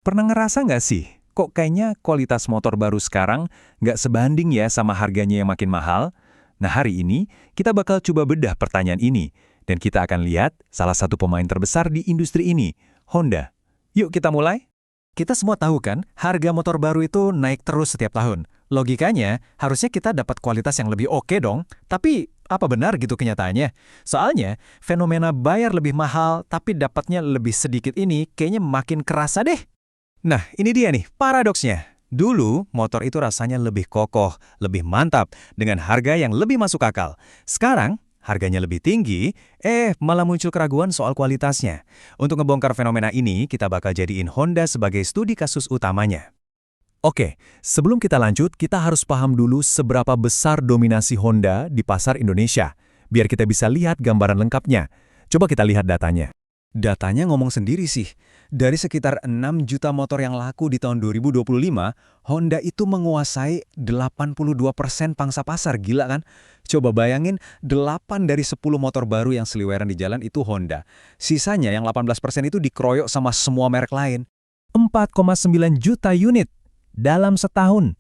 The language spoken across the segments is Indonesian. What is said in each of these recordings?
Pernah ngerasa nggak sih, kok kayaknya kualitas motor baru sekarang nggak sebanding ya sama harganya yang makin mahal? Nah hari ini, kita bakal coba bedah pertanyaan ini. Dan kita akan lihat salah satu pemain terbesar di industri ini, Honda. Yuk kita mulai? Kita semua tahu kan, harga motor baru itu naik terus setiap tahun. Logikanya, harusnya kita dapat kualitas yang lebih oke dong. Tapi, apa benar gitu kenyataannya? Soalnya, fenomena bayar lebih mahal tapi dapatnya lebih sedikit ini kayaknya makin kerasa deh. Nah, ini dia nih, paradoksnya. Dulu, motor itu rasanya lebih kokoh, lebih mantap, dengan harga yang lebih masuk akal. Sekarang, harganya lebih tinggi, malah muncul keraguan soal kualitasnya. Untuk ngebongkar fenomena ini, kita bakal jadiin Honda sebagai studi kasus utamanya. Oke, sebelum kita lanjut, kita harus paham dulu seberapa besar dominasi Honda di pasar Indonesia, biar kita bisa lihat gambaran lengkapnya. Coba kita lihat datanya. Datanya ngomong sendiri sih. Dari sekitar 6 juta motor yang laku di tahun 2025, Honda itu menguasai 82% pangsa pasar, gila kan? Coba bayangin, 8 dari 10 motor baru yang seliweran di jalan itu Honda. Sisanya yang 18% itu dikeroyok sama semua merek lain. 4,9 juta unit dalam setahun.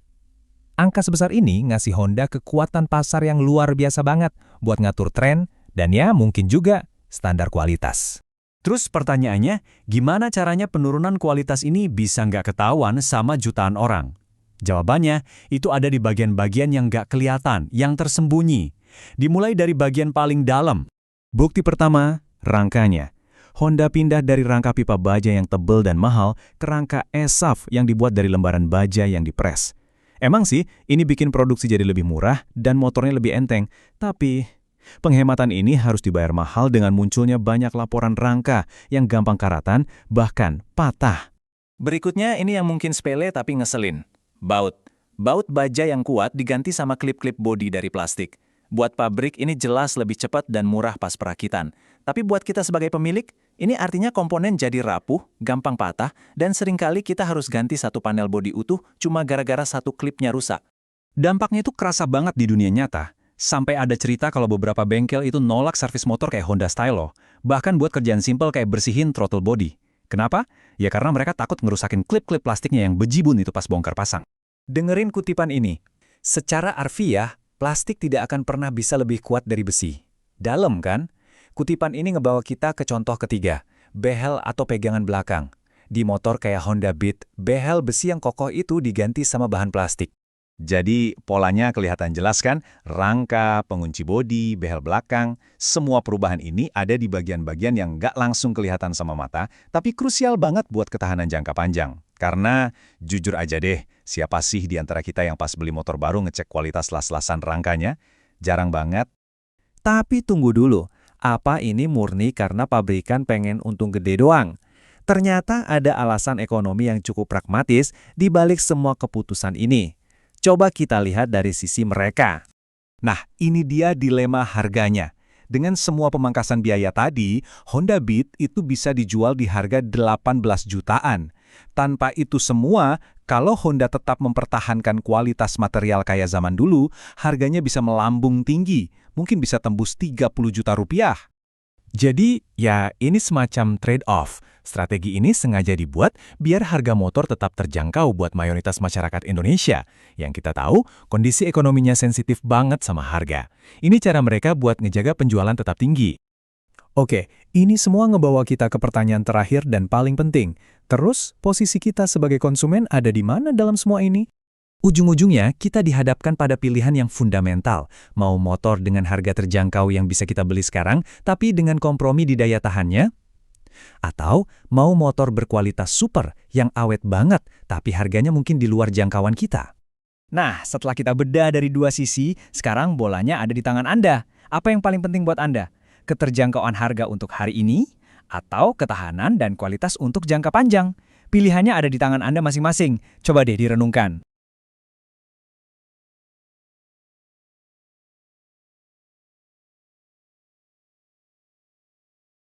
Angka sebesar ini ngasih Honda kekuatan pasar yang luar biasa banget buat ngatur tren dan ya mungkin juga standar kualitas. Terus pertanyaannya, gimana caranya penurunan kualitas ini bisa nggak ketahuan sama jutaan orang? Jawabannya, itu ada di bagian-bagian yang nggak kelihatan, yang tersembunyi. Dimulai dari bagian paling dalam. Bukti pertama, rangkanya. Honda pindah dari rangka pipa baja yang tebal dan mahal ke rangka ESAF yang dibuat dari lembaran baja yang dipres. Emang sih, ini bikin produksi jadi lebih murah dan motornya lebih enteng, tapi penghematan ini harus dibayar mahal dengan munculnya banyak laporan rangka yang gampang karatan, bahkan patah. Berikutnya ini yang mungkin sepele tapi ngeselin. Baut. Baut baja yang kuat diganti sama klip-klip bodi dari plastik. Buat pabrik ini jelas lebih cepat dan murah pas perakitan. Tapi buat kita sebagai pemilik, ini artinya komponen jadi rapuh, gampang patah, dan seringkali kita harus ganti satu panel bodi utuh cuma gara-gara satu klipnya rusak. Dampaknya itu kerasa banget di dunia nyata. Sampai ada cerita kalau beberapa bengkel itu nolak servis motor kayak Honda Stylo, bahkan buat kerjaan simpel kayak bersihin throttle body. Kenapa? Ya karena mereka takut ngerusakin klip-klip plastiknya yang bejibun itu pas bongkar pasang. Dengerin kutipan ini. Secara harfiah, plastik tidak akan pernah bisa lebih kuat dari besi. Dalam kan? Kutipan ini ngebawa kita ke contoh ketiga, behel atau pegangan belakang. Di motor kayak Honda Beat, behel besi yang kokoh itu diganti sama bahan plastik. Jadi polanya kelihatan jelas kan? Rangka, pengunci bodi, behel belakang, semua perubahan ini ada di bagian-bagian yang nggak langsung kelihatan sama mata, tapi krusial banget buat ketahanan jangka panjang. Karena, jujur aja deh, siapa sih di antara kita yang pas beli motor baru ngecek kualitas las-lasan rangkanya? Jarang banget. Tapi tunggu dulu, apa ini murni karena pabrikan pengen untung gede doang? Ternyata ada alasan ekonomi yang cukup pragmatis di balik semua keputusan ini. Coba kita lihat dari sisi mereka. Nah, ini dia dilema harganya. Dengan semua pemangkasan biaya tadi, Honda Beat itu bisa dijual di harga 18 jutaan. Tanpa itu semua, kalau Honda tetap mempertahankan kualitas material kayak zaman dulu, harganya bisa melambung tinggi, mungkin bisa tembus 30 juta rupiah. Jadi, ya ini semacam trade-off. Strategi ini sengaja dibuat biar harga motor tetap terjangkau buat mayoritas masyarakat Indonesia. Yang kita tahu, kondisi ekonominya sensitif banget sama harga. Ini cara mereka buat ngejaga penjualan tetap tinggi. Oke, ini semua ngebawa kita ke pertanyaan terakhir dan paling penting. Terus, posisi kita sebagai konsumen ada di mana dalam semua ini? Ujung-ujungnya, kita dihadapkan pada pilihan yang fundamental. Mau motor dengan harga terjangkau yang bisa kita beli sekarang, tapi dengan kompromi di daya tahannya? Atau mau motor berkualitas super yang awet banget, tapi harganya mungkin di luar jangkauan kita? Nah, setelah kita bedah dari dua sisi, sekarang bolanya ada di tangan Anda. Apa yang paling penting buat Anda? Keterjangkauan harga untuk hari ini? Atau ketahanan dan kualitas untuk jangka panjang? Pilihannya ada di tangan Anda masing-masing. Coba deh direnungkan.